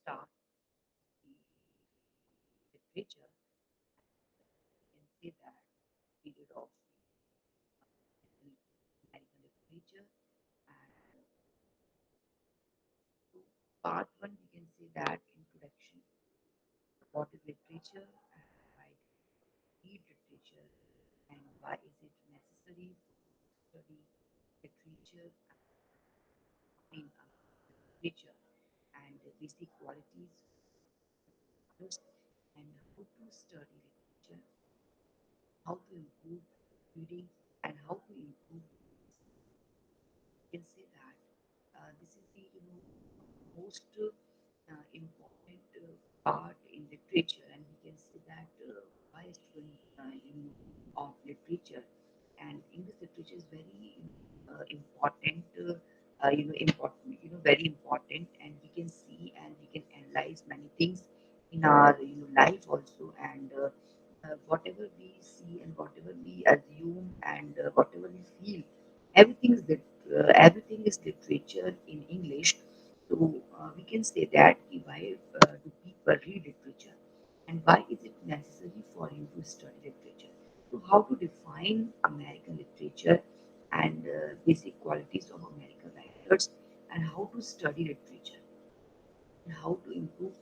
start the literature, you can say that period of American literature. And so part one, we can say that introduction, what is literature and why do we read literature and why is it necessary to study literature in literature and the basic qualities others and how to study literature, how to improve reading and how to improve. You can say that this is the most important part in literature, and we can say that why a student of literature and English literature is very important. Important. Very important, and we can see and we can analyze many things in our life also, and whatever we see and whatever we assume and whatever we feel, everything is everything is literature in English. So we can say that why do people read literature and why is it necessary for you to study literature? So how to define American literature and basic qualities of American writers and how to study literature and how to improve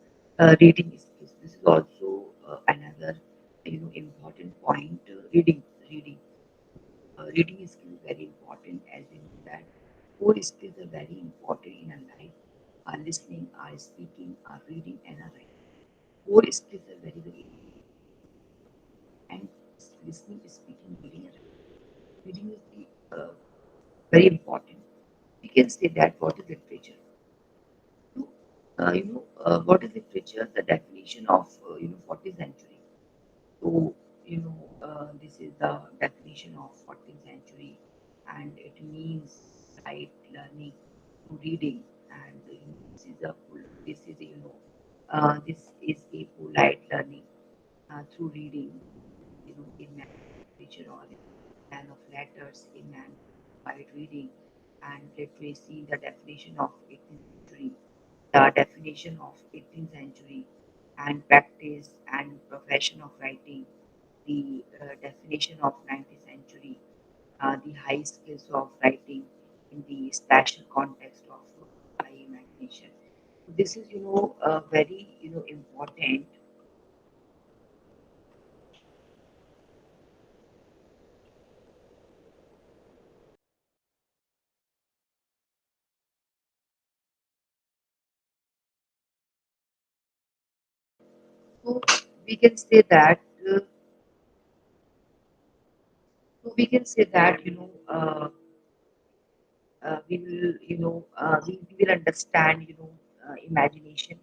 reading skills. This is also another important point. Reading. Reading skill is very important as we know that four skills are very important in our life. Our listening, our speaking, our reading, and our writing. Four skills are very and listening, speaking, reading, and writing. Reading is the very important. We can say that what is literature? To, what is literature? The definition of 14th century. So, this is the definition of 14th century, and it means right learning through reading. And this is a polite learning through reading. A man of literature or a man of letters, a man by reading and literacy. The definition of 18th century, the definition of 18th century, and practice and profession of writing the definition of 19th century, the high skills of writing in the special context of high imagination. So this is, very, important. So we can say that, uh, we can say that, we will, we will understand, imagination.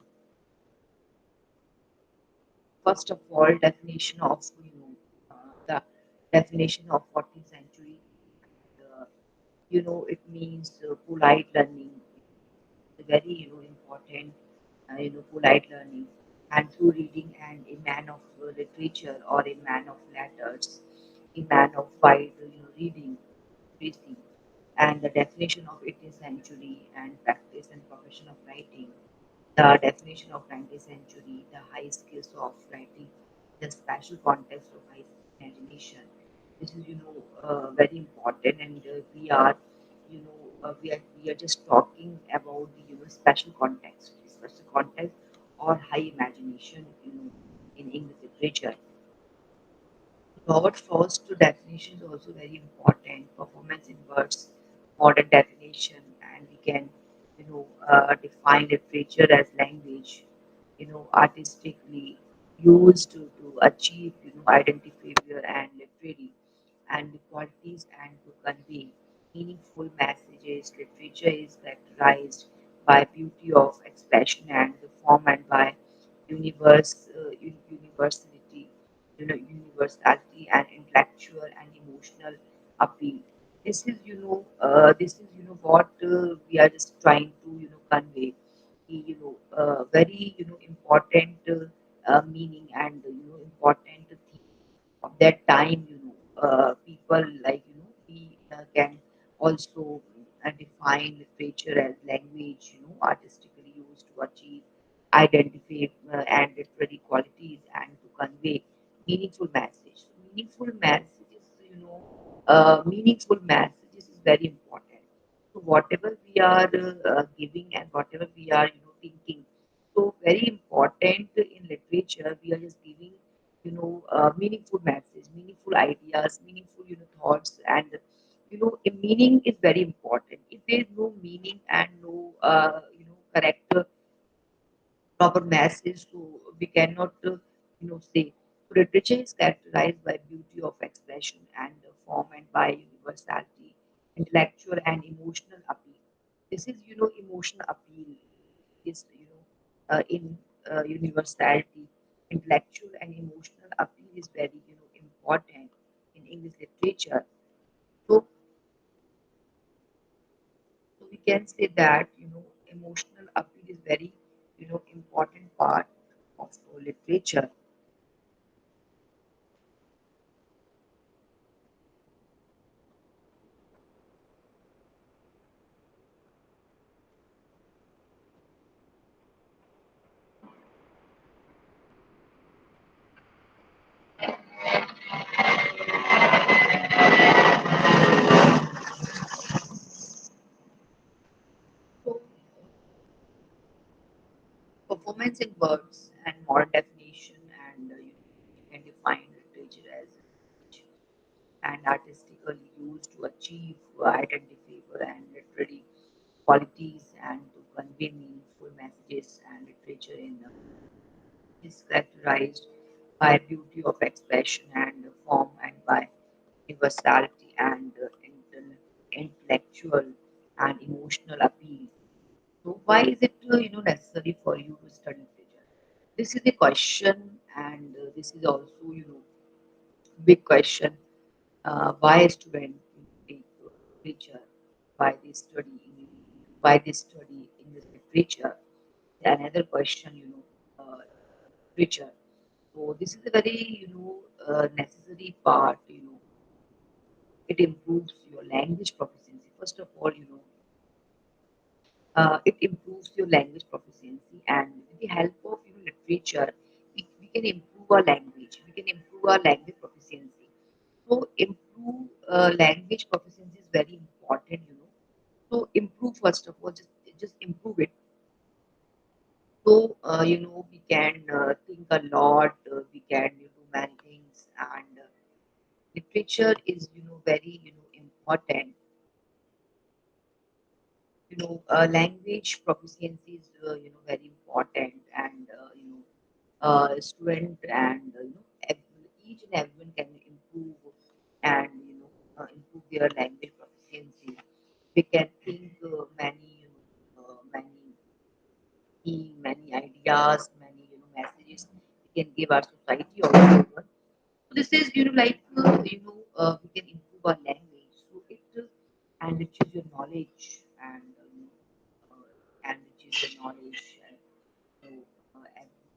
First of all, definition of, the definition of 14th century. Uh, it means polite learning, very important polite learning and through reading and a man of literature or a man of letters, a man of wide reading literacy and the definition of 18th century and practice and profession of writing, the definition of 19th century, the high skills of writing, the special context of high imagination. This is, very important, and we are just talking about the special context or high imagination, in English literature. Robert Frost's definition is also very important. Performance in words, modern definition, and we can, define literature as language, artistically used to achieve, identity figure and literary and the qualities and to convey meaningful messages. Literature is characterized by beauty of expression and the form and by universality, universality and intellectual and emotional appeal. This is what we are just trying to convey. Very important meaning and important theme of that time. People like we can also define literature as language, artistically used to achieve identify and literary qualities and to convey meaningful message. Meaningful messages, meaningful messages is very important. So whatever we are giving and whatever we are, thinking, so very important in literature. We are just giving, meaningful message, meaningful ideas, meaningful, thoughts, and a meaning is very important. If there is no meaning and no, character proper message, so we cannot say. So literature is characterized by beauty of expression and form and by universality, intellectual and emotional appeal. This is emotional appeal is in universality, intellectual and emotional appeal is very important in English literature. So we can say that emotional appeal is very important part of literature. So performance in words and modern definition, and you can define literature as and artistically used to achieve identifiable and literary qualities and to convey meaningful messages, and literature in is characterized by beauty of expression and form and by universality and intellectual and emotional appeal. So why is it necessary for you to study literature? This is a question, and this is also big question. Why a student take literature? Why they study English? Why they study English literature? Another question, literature. So this is a very necessary part. It improves your language proficiency. First of all, it improves your language proficiency, and with the help of literature, we can improve our language. We can improve our language proficiency. So improve language proficiency is very important. So improve first of all, just improve it. So we can think a lot. We can do many things, and literature is very important. Language proficiency is very important, and student and each and everyone can improve and improve their language proficiency. They can think many ideas, many messages we can give our society also. So this is we can improve our language. So it enriches your knowledge, and enriches your knowledge and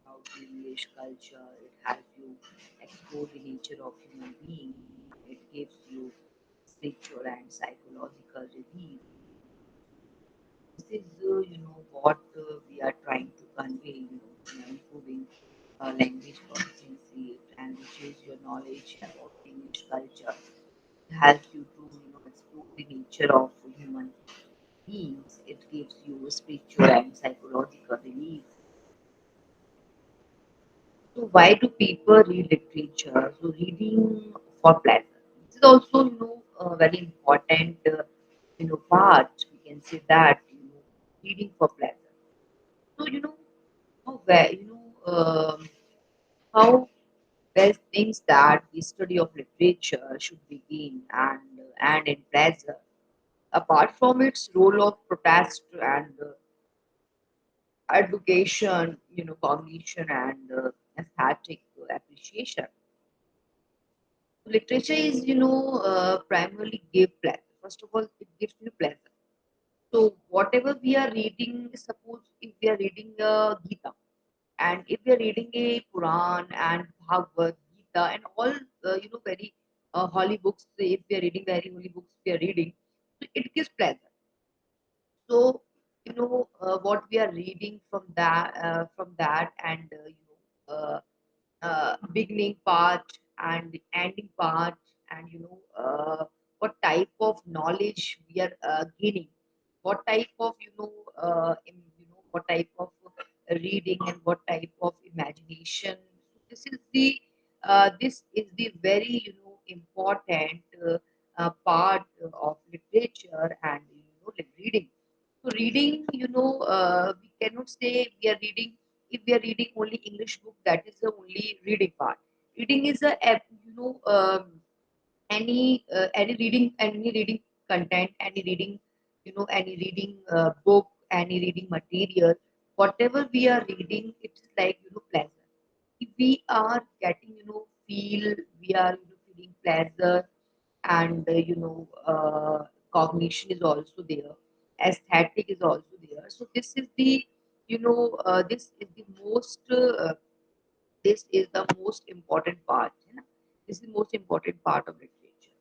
about the English culture. It helps you explore the nature of human being. It gives you spiritual and psychological relief. This is what we are trying to convey. Improving language proficiency. It enriches your knowledge about English culture. It helps you to explore the nature of human beings. It gives you spiritual and psychological relief. So why do people read literature? So reading for pleasure. This is also a very important part. We can say that reading for pleasure. So how where how well things that the study of literature should begin and in pleasure. Apart from its role of protest and education, cognition and aesthetic appreciation. Literature is, primarily give pleasure. First of all, it gives you pleasure. So whatever we are reading, suppose if we are reading Gita, and if we are reading a Quran and Bhagavad Gita and all, very holy books, if we are reading very holy books, we are reading, so it gives pleasure. So what we are reading from that, and beginning part and the ending part, and what type of knowledge we are gaining, what type of what type of reading and what type of imagination. This is the very important part of literature and like reading. So reading, we cannot say we are reading. If we are reading only English book, that is the only reading part. Reading is any reading content, any reading, any reading book, any reading material, whatever we are reading, it's like pleasure. If we are getting feel, we are feeling pleasure, and cognition is also there, aesthetic is also there. So this is the most important part, this is the most important part of literature.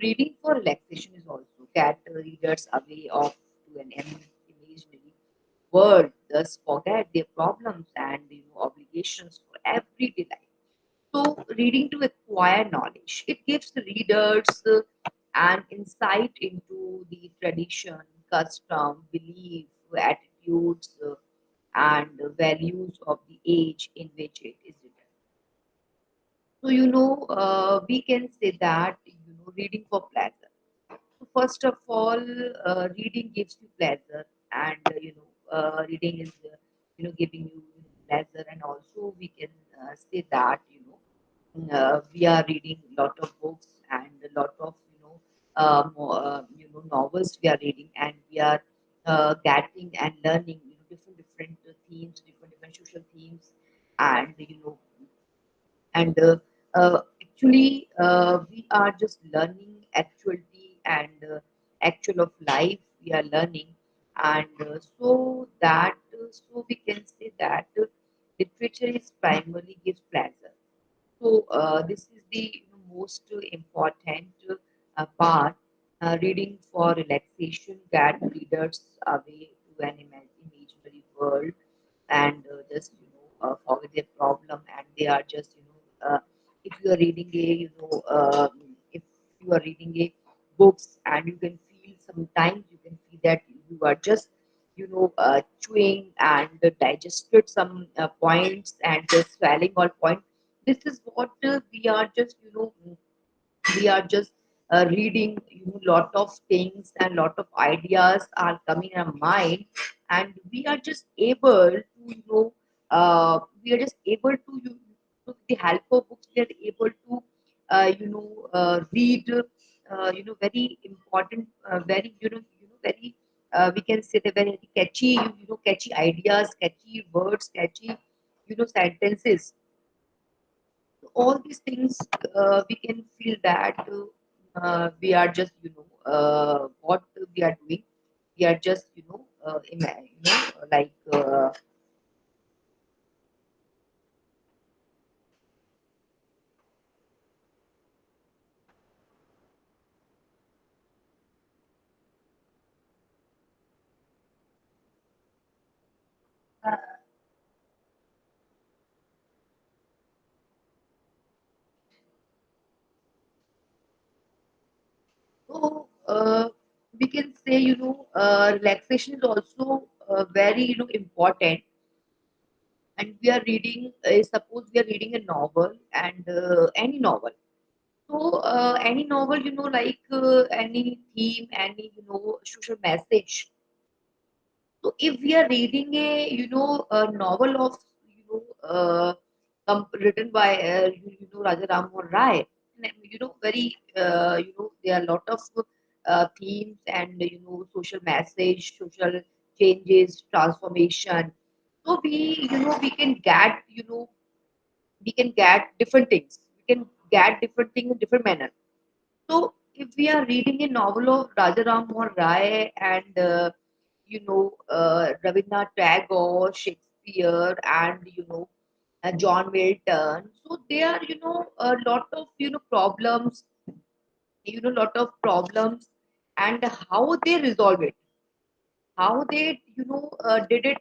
Reading for relaxation is also get readers away of to an imaginary world, thus forget their problems and obligations for everyday life. So, reading to acquire knowledge, it gives the readers an insight into the tradition, custom, belief, attitudes, and values of the age in which it is written. So, we can say that reading for pleasure. So first of all, reading gives you pleasure, and reading is giving you pleasure, and also we can say that we are reading a lot of books and a lot of novels we are reading, and we are getting and learning different different themes, different different social themes, and actually we are just learning actuality and actual of life we are learning, and so we can say that literature is primarily gives pleasure. So this is the most important part. Reading for relaxation get readers away to an imaginary world, and just forget their problem, and they are just if you are reading a if you are reading a books, and you can feel sometimes you can feel that you are just chewing and digested some points and just swallowing all points. This is what we are just we are just reading lot of things, and lot of ideas are coming in our mind, and we are just able to we are just able to with the help of books we are able to read very important very very we can say the very catchy catchy ideas, catchy words, catchy sentences. All these things we can feel that what we are doing, we are just like so we can say relaxation is also very important, and we are reading suppose we are reading a novel, and any novel. So any novel, like any theme, any social message. So if we are reading a novel of written by Raja Ram Mohan Rai, and very there are a lot of themes and social message, social changes, transformation. So we can get we can get different things. We can get different things in different manner. So if we are reading a novel of Rajaram Mohan Rai and Rabindranath Tagore, Shakespeare, and John Milton, so there are a lot of problems, lot of problems, and how they resolve it. how they did it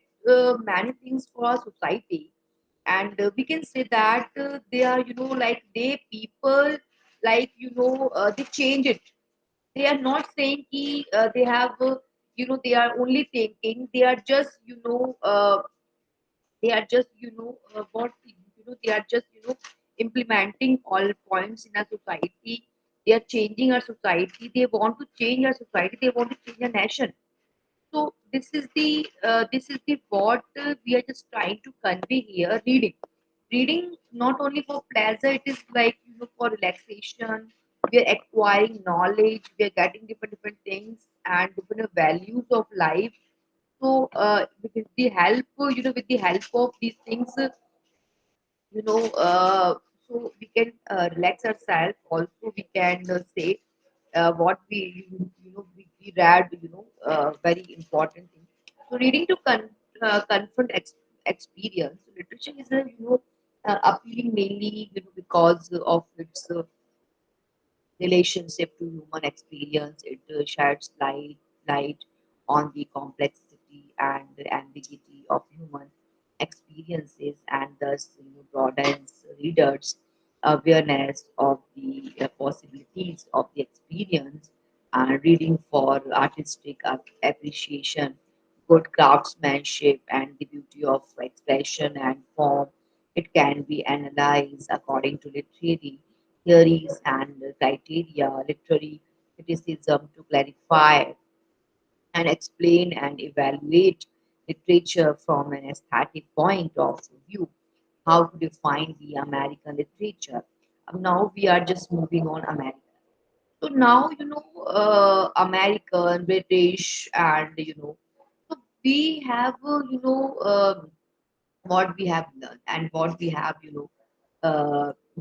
many things for our society. And we can say that they are like they people like they change it. They are not saying ki, they have they are only thinking, they are just they are just what they are just implementing all points in our society. They are changing our society, they want to change our society, they want to change our nation. So this is the what we are just trying to convey here. Reading not only for pleasure, it is like for relaxation. We are acquiring knowledge, we are getting different things and different values of life. So with the help with the help of these things, you know so we can relax ourselves. Also we can say what we read, very important thing. So reading to confront experience. Literature is a appealing mainly because of its relationship to human experience. It sheds light on the complexity and the ambiguity of human experiences, and thus broadens readers' awareness of the possibilities of the experience. Reading for artistic appreciation, good craftsmanship, and the beauty of expression and form. It can be analyzed according to literary theories and criteria, literary criticism to clarify and explain and evaluate literature from an aesthetic point of view. How to define the American literature? Now we are just moving on America. So now American, British, and so we have what we have learned and what we have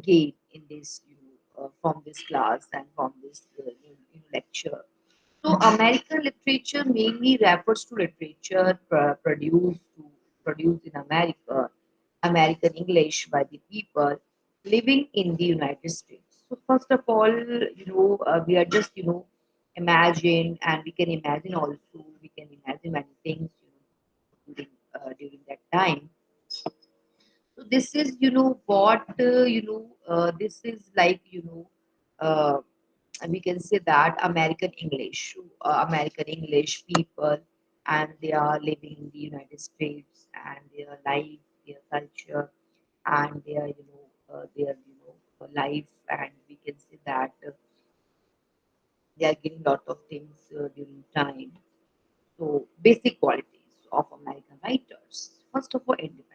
gained in this from this class and from this lecture. So American literature mainly refers to literature produced in America, American English by the people living in the United States. So first of all, we are just imagine, and we can imagine also, we can imagine many things during that time. So this is what this is like and we can say that American English people, and they are living in the United States, and their life, their culture, and their life, and we can say that they are getting lot of things during time. So basic qualities of American writers. First of all, independence.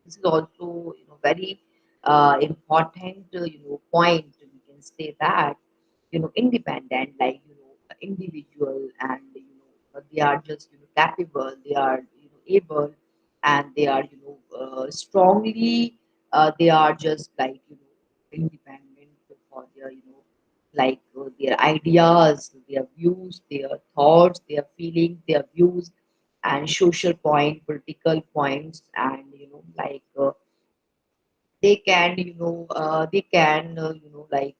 This is also very important point. We can say that independent, like individual, and they are just capable. They are able, and they are strongly. They are just like independent for their like their ideas, their views, their thoughts, their feelings, their views, and social point, political points, and they can they can like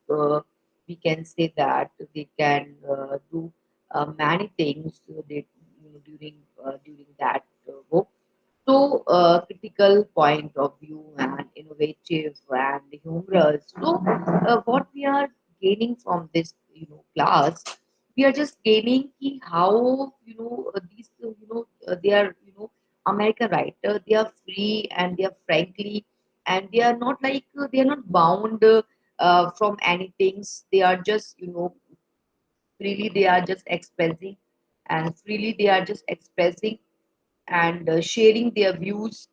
we can say that they can do many things during that book. So critical point of view and innovative and humorous. So what we are gaining from this class, we are just gaining ki how these they are American writer, they are free and they are frankly, and they are not like they are not bound from anything. They are just freely they are just expressing, and freely they are just expressing and sharing their views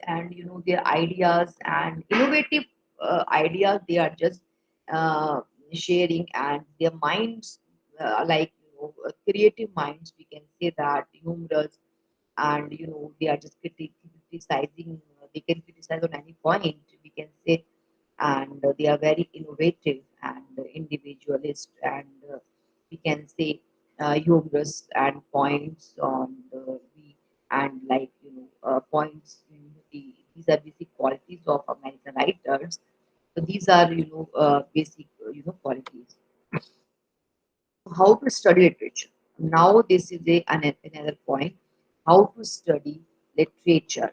and their ideas and innovative ideas. They are just uh, sharing, and their minds like creative minds, we can say that humorous, and they are just criticizing. They can criticize on any point, we can say. And they are very innovative and individualist, and we can say humorous and points on the and like points. These are basic qualities of American writers. So these are basic qualities. How to study literature? Now this is another point: how to study literature.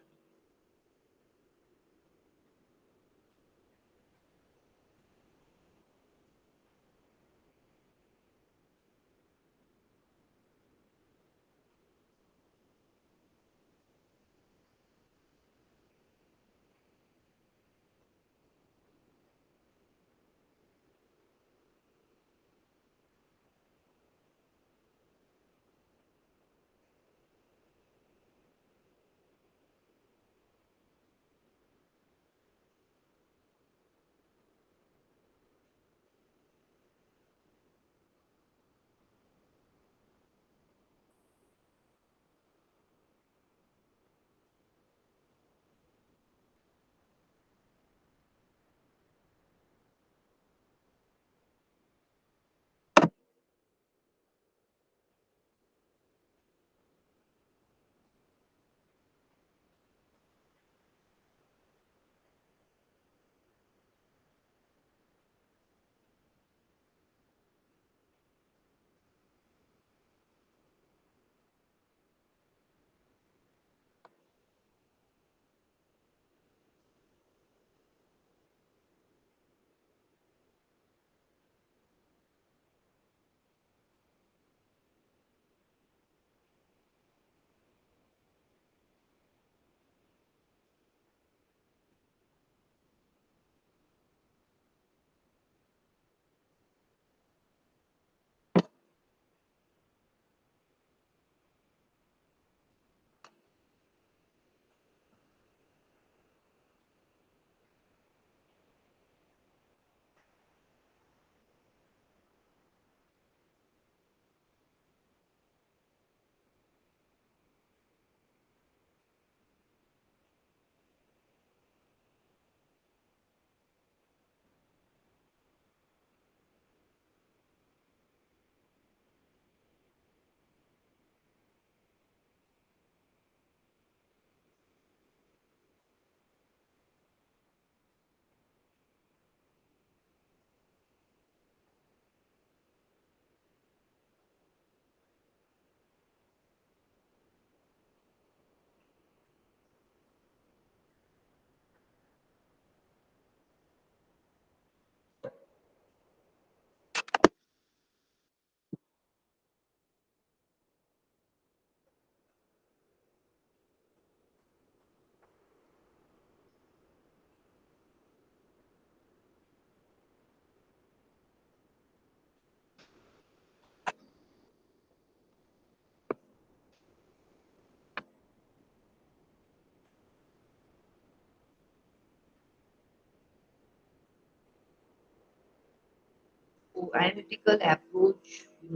So analytical approach, be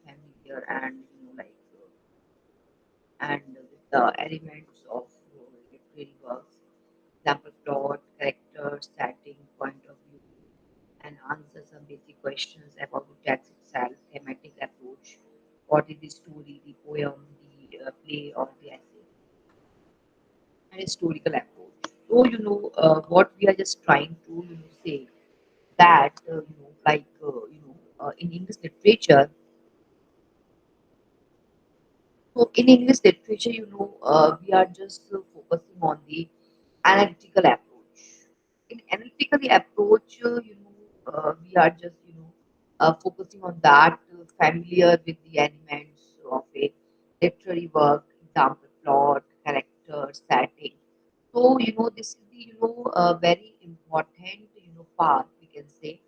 familiar and and with the elements of literary works, example plot, character, setting, point of view, and answer some basic questions about the text itself, thematic approach, what is the story, the poem, the play, or the essay, and historical approach. So what we are just trying to say that in English literature. So in English literature, we are just focusing on the analytical approach. In analytical approach, we are just focusing on that, familiar with the elements of a literary work, example, plot, character, setting. So this is the very important part, we can say,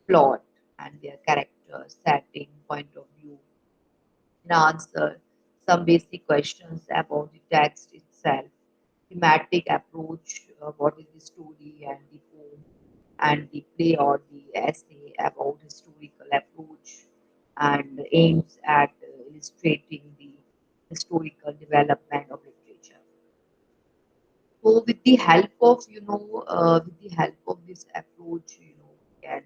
plot and their character, setting, point of view, and answer some basic questions about the text itself, thematic approach, what is the story and the poem, and the play or the essay about historical approach, and aims at illustrating the historical development of literature. So with the help of this approach, we can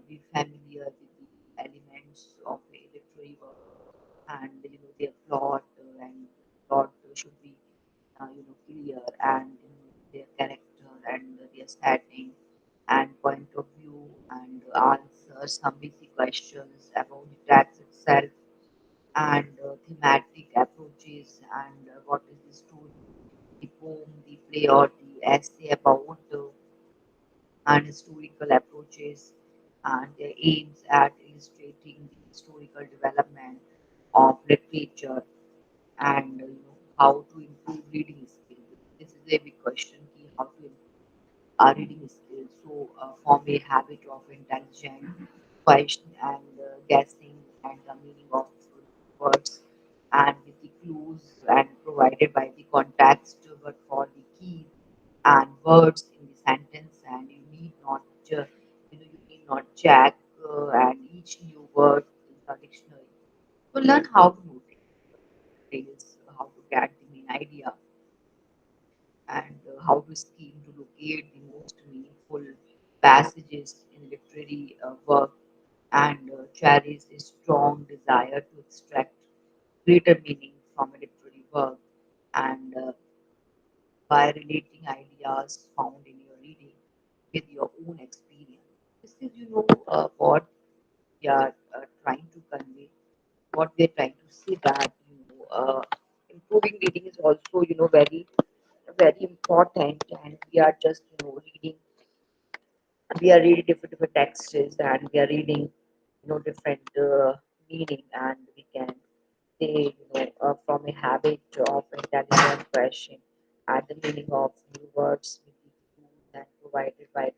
be familiar with the elements of a literary work, and their plot, and plot should be clear, and their character and their setting and point of view, and answer some basic questions about the text itself, itself and thematic approaches and what is the story, the poem, the play or the essay about and historical approaches and their aims at illustrating the historical development of literature and how to improve reading skills. This is a big question, how to improve our reading skills. So, form a habit of intelligent question and guessing and the meaning of words and with the clues and provided by the context, but for the keys and words in the sentence, and you need not you need not check and each new word in the dictionary. So, learn how to notice details, how to get the main idea and how to scheme to locate the most meaningful passages in literary work and cherish a strong desire to extract greater meaning from a literary work and by relating ideas found in your reading with your own experience. This is, what we are trying to convey, what we are trying to say that, improving reading is also, very important and we are just reading we are reading different texts and we are reading different meaning and we can say from a habit of intelligent question at the meaning of new words with the clues and provided by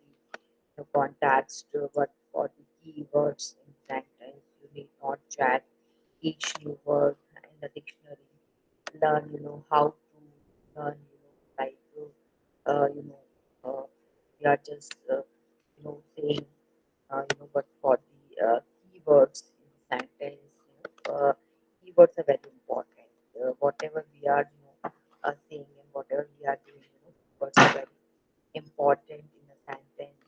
the context but for the keywords in sentence you need not check each new word in the dictionary learn how to learn like we are just saying but for the keywords in the sentence keywords are very important whatever we are saying and whatever we are doing keywords are very important in a sentence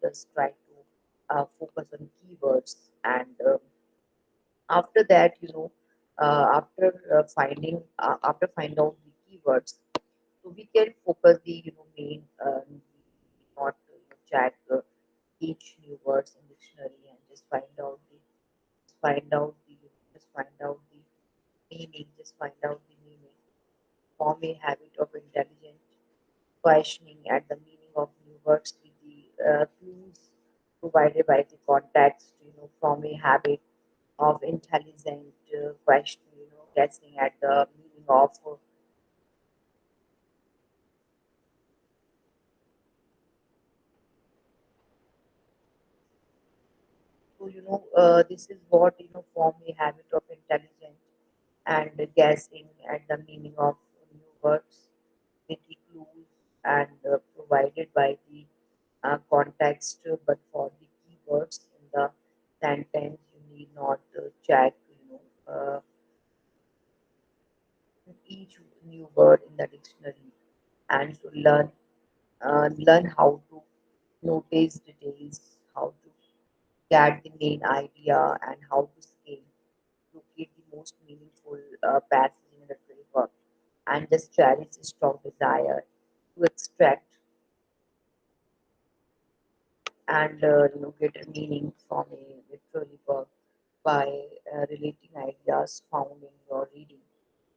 just try to focus on keywords and after that after find out the keywords so we can focus the main not check each new words in dictionary and just find out the meaning just find out the meaning form a habit of intelligent questioning at the meaning of new words with the clues provided by the context from a habit of intelligent question guessing at the meaning of so this is what form a habit of intelligence and guessing at the meaning of new words with the clues and provided by the context, but for the keywords in the sentence, you need not check, each new word in the dictionary and to learn how to notice details, how to get the main idea, and how to scale to get the most meaningful passage in the framework and just cherish a strong desire to extract and get a meaning from a literary work by relating ideas found in your reading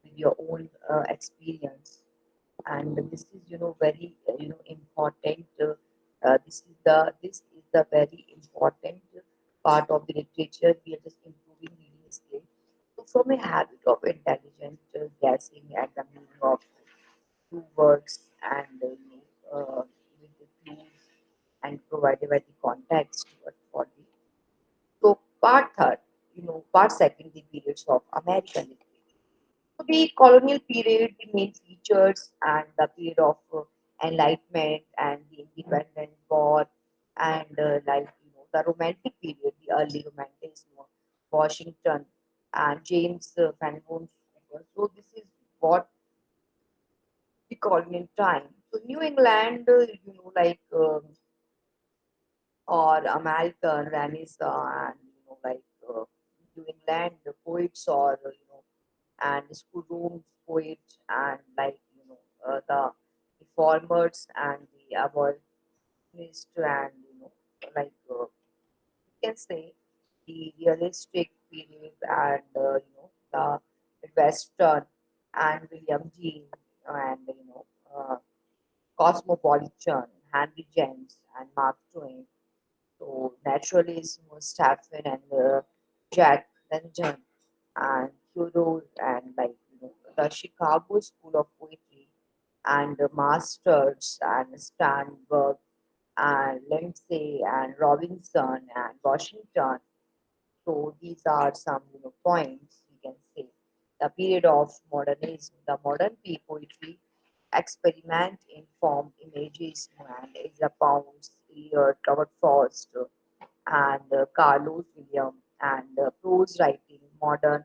with your own experience and this is very important this is the very important part of the literature we are just improving reading skill so from a habit of intelligent guessing at the meaning of two words and with the clues and provided by the context but for the so part third part second the periods of American literature so the colonial period, the main features and the period of enlightenment and the independence war and the romantic period, the early romanticism, Washington and James Vanderbilt. So this is what the colonial time. So New England, or American Renaissance and New England the poets or and schoolroom poets and the reformers and the abolitionists and like you can say the realistic period and the Western and William Dean and Cosmopolitan, Henry James and Mark Twain. So naturalism was Stephen and Jack London and Theodore and the Chicago School of Poetry and the Masters and Stanberg and Lindsay and Robinson and Washington. So these are some points we can say. The period of modernism, the modern poetry experiment in form, images, and Ezra Pounds, Eliot, Robert Frost, and Carlos William, and prose writing, modern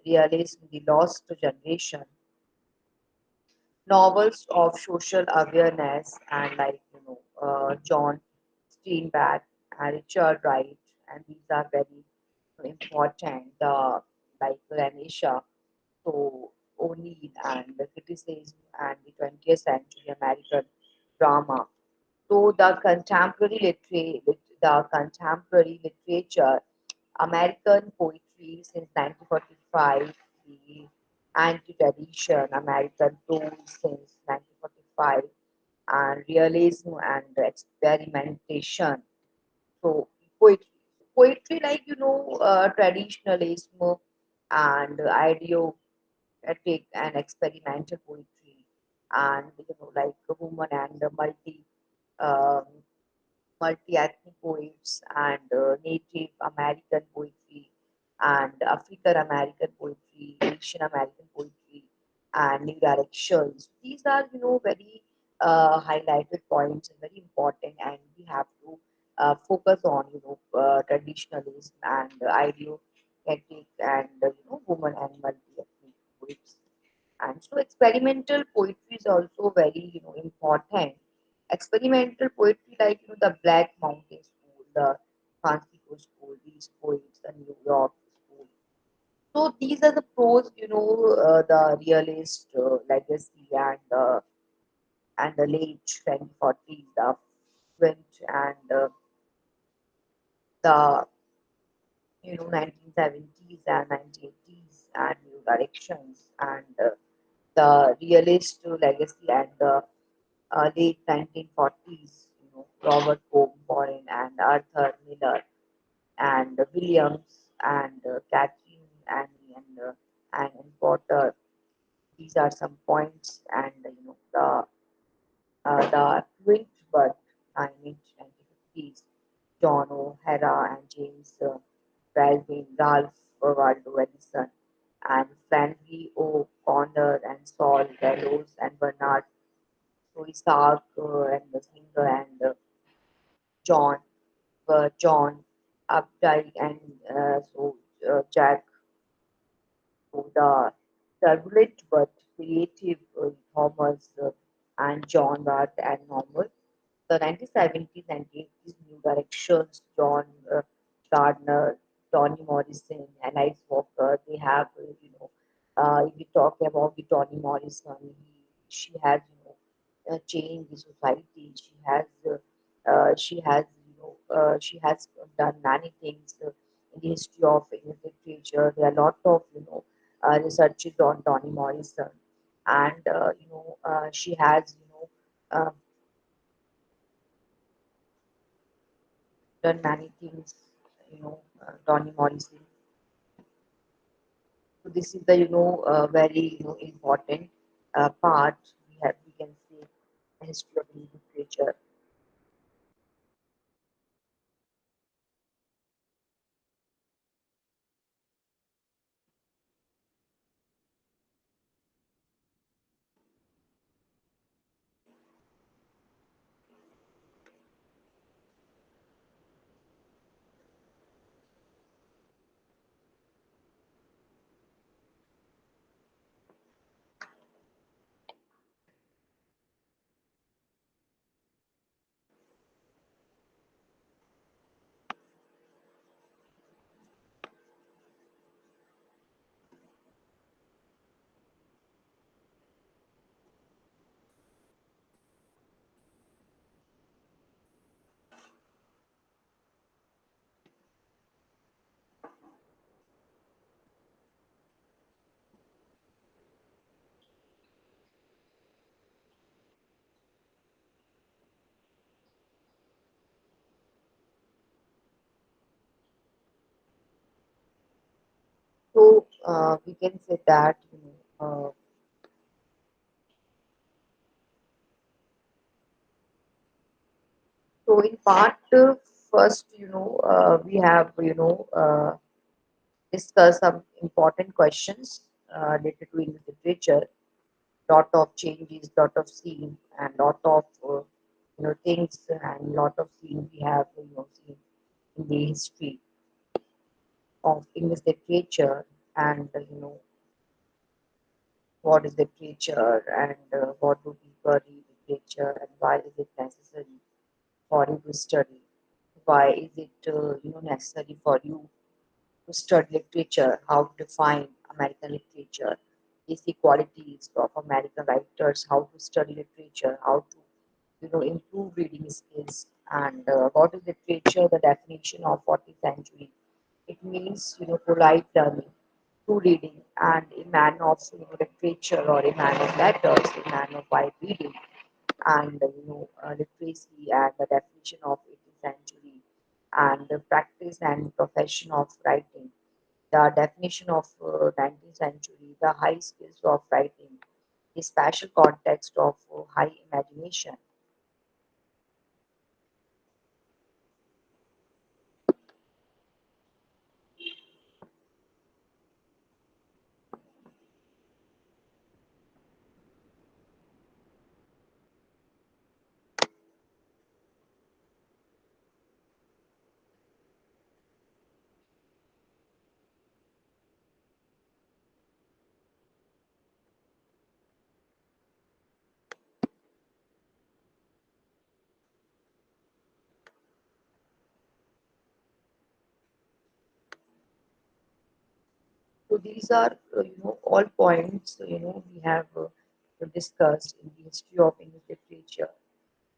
realism, the lost generation, novels of social awareness, and John Steinbeck and Richard Wright, and these are very important. The like Renisha, so O'Neill, and the criticism and the 20th century American drama. So the contemporary literature, American poetry since 1945, the anti-tradition, American prose since 1945, and realism and experimentation. So poetry, poetry like traditionalism and idiomatic and experimental poetry, and like woman and um, multi-ethnic poets and Native American poetry and African American poetry, Asian American poetry, and new directions. These are very highlighted points and very important, and we have to focus on traditionalism and idiomatic and woman and multi-ethnic poets. And so experimental poetry is also very, important. Experimental poetry like, the Black Mountain School, the Francisco School, these poets, the New York School. So these are the pros, the realist legacy and the late 2040s, the French and the 1970s and 1980s and new directions and the realist legacy and the late 1940s, Robert Cockburn and Arthur Miller and Williams and Catherine and Porter. These are some points, and the Winthrop 1950s, John O'Hara and James Baldwin, Ralph Waldo Edison, and Flannery O'Connor and Saul Bellows and Bernard so Isaac and the singer and John Updike and Jack, so the turbulent but creative Thomas and John Watt and Normal. The 1970s and 80s new directions, John Gardner, Toni Morrison, and Alice Walker, they have, if we talk about the Toni Morrison, she has, changed the society. She has done many things in the history of English literature. There are a lot of, researches on Toni Morrison, and she has, done many things, Toni Morrison. So this is the very important part we can say the history of English literature. we can say that so in part first, we have discussed some important questions related to English literature. Lot of changes, lot of scene, and lot of things, and lot of scene we have seen in the history of English literature, and what is literature, and what do people read literature, and why is it necessary for you to study? Why is it necessary for you to study literature? How to define American literature? Basic qualities of American writers. How to study literature? How to improve reading skills? And what is literature? The definition of 14th century. It means polite learning through reading, and a man of literature, or a man of letters, a man of wide reading, and literacy, and the definition of 18th century, and the practice and profession of writing. The definition of 19th century, the high skills of writing, the special context of high imagination. So these are all points we have discussed in the history of English literature.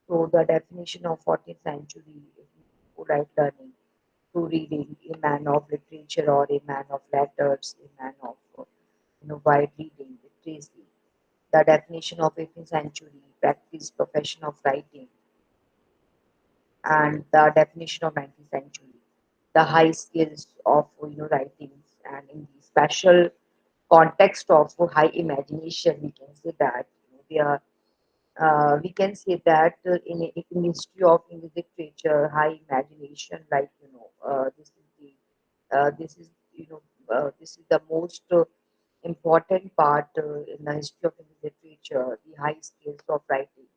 So the definition of 14th century polite learning through reading, a man of literature, or a man of letters, a man of wide reading, literacy. The definition of 18th century practice, profession of writing, and the definition of 19th century, the high skills of writings, and in the special context of high imagination, we can say that they are. We can say that in history of English literature, high imagination, like this is this is the most important part in the history of English literature. The high skills of writing,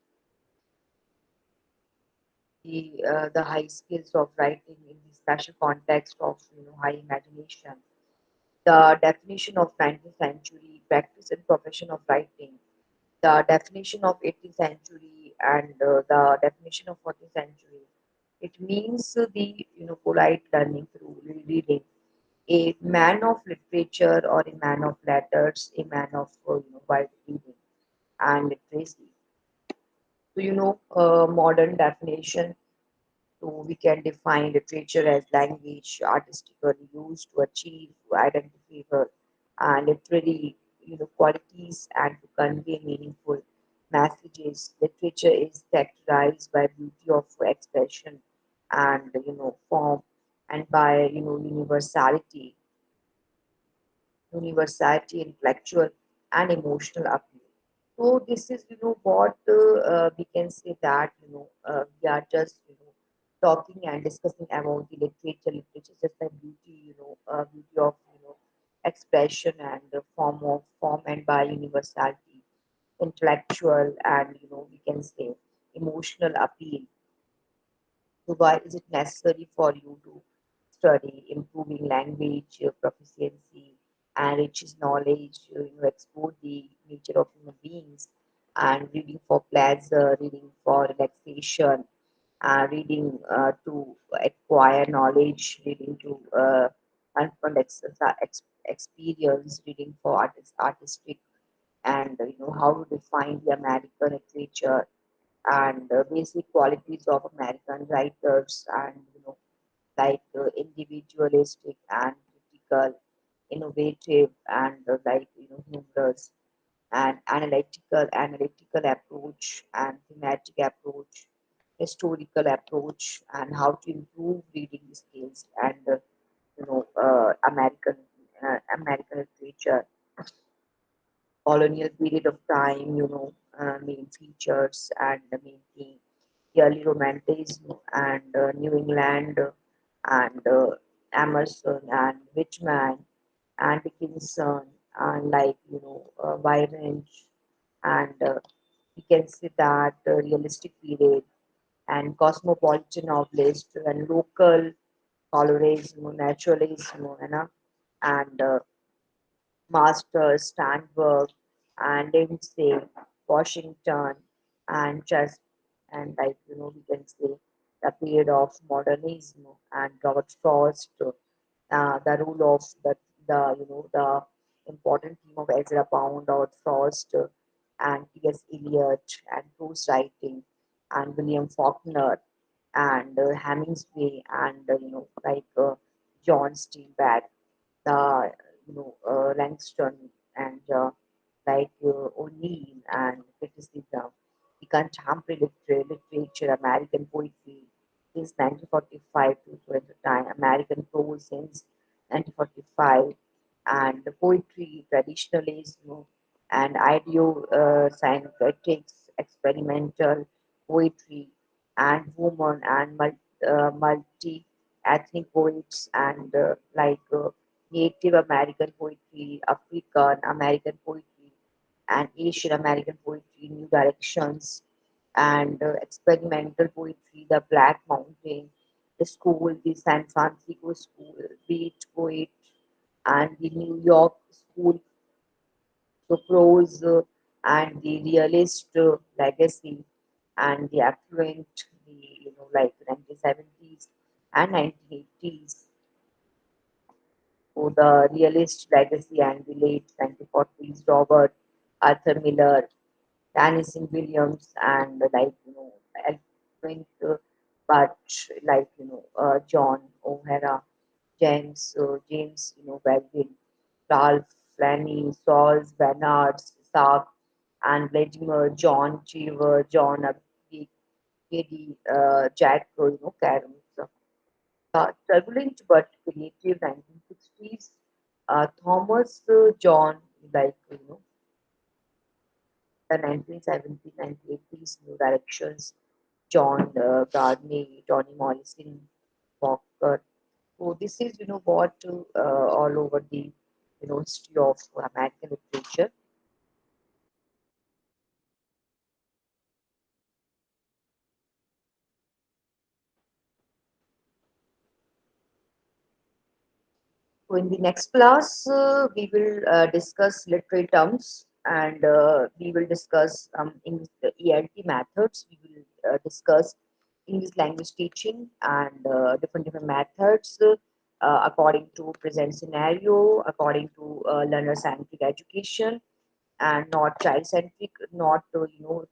the high skills of writing in the special context of high imagination. The definition of 19th century practice and profession of writing, the definition of 18th century, and the definition of 14th century. It means the polite learning through reading. A man of literature, or a man of letters, a man of wide reading and literacy. So modern definition. So we can define literature as language artistically used to achieve, to identify literary qualities, and to convey meaningful messages. Literature is characterized by beauty of expression, and form, and by universality, intellectual and emotional appeal. So this is, what we can say that we are just talking and discussing about the literature. Literature is just the beauty, beauty of expression, and the form and by universality, intellectual, and we can say emotional appeal. So why is it necessary for you to study? Improving language proficiency, enriches knowledge, explore the nature of human beings, and reading for pleasure, reading for relaxation, reading to acquire knowledge, reading to unfold experience, reading for artistic, and how to define the American literature, and basic qualities of American writers, and like individualistic and critical, innovative, and like humorous, and analytical approach, and thematic approach, historical approach, and how to improve reading skills, and American American literature, colonial period of time, main features and the main theme, early romanticism and New England and Emerson and Whitman and Dickinson and Byron and we can see that realistic period and cosmopolitan novelist and local colorism, naturalism, and Master, Stanford, and Lindsay, Washington, and just we can say the period of modernism and Robert Frost, the rule of the important theme of Ezra Pound or Frost and T.S. Eliot and prose writing and William Faulkner and Hemingway and John Steinbeck the Langston and O'Neill and criticism, the contemporary literature, American poetry since 1945 to present time, American prose since 1945, and the poetry, traditionalism, and scientific, experimental poetry, and woman and multi ethnic poets and Native American poetry, African American poetry, and Asian American poetry, New Directions, and experimental poetry, the Black Mountain, the school, the San Francisco School, Beat Poet, and the New York School, so prose and the realist legacy, and the affluent, the 1970s and 1980s. So the realist legacy and the late 1940s, Robert Arthur Miller, Tennessee Williams, and Elwin, but John O'Hara, James, Baldwin, Ralph Finney, Saul Bernard, Sark, and Vladimir, John Cheever, John Abdi, Jack, Carols. Turbulent but creative 1960s. Thomas John, like the 1970s, 1980s new directions. John Gardner, Toni Morrison, Walker. So this is what all over the history of American literature. So in the next class, we will discuss literary terms and we will discuss English ELT methods. We will discuss English language teaching and different methods according to present scenario, according to learner-centric education, and not child-centric, not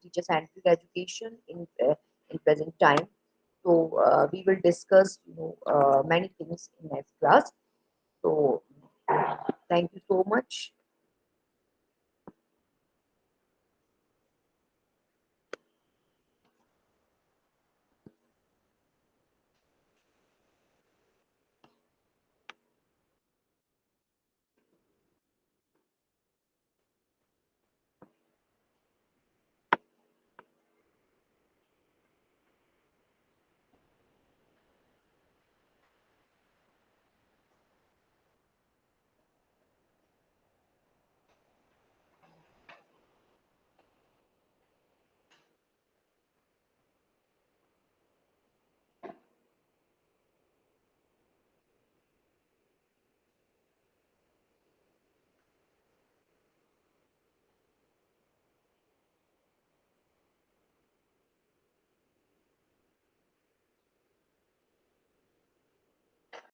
teacher-centric education in present time. So we will discuss many things in next class. So thank you so much.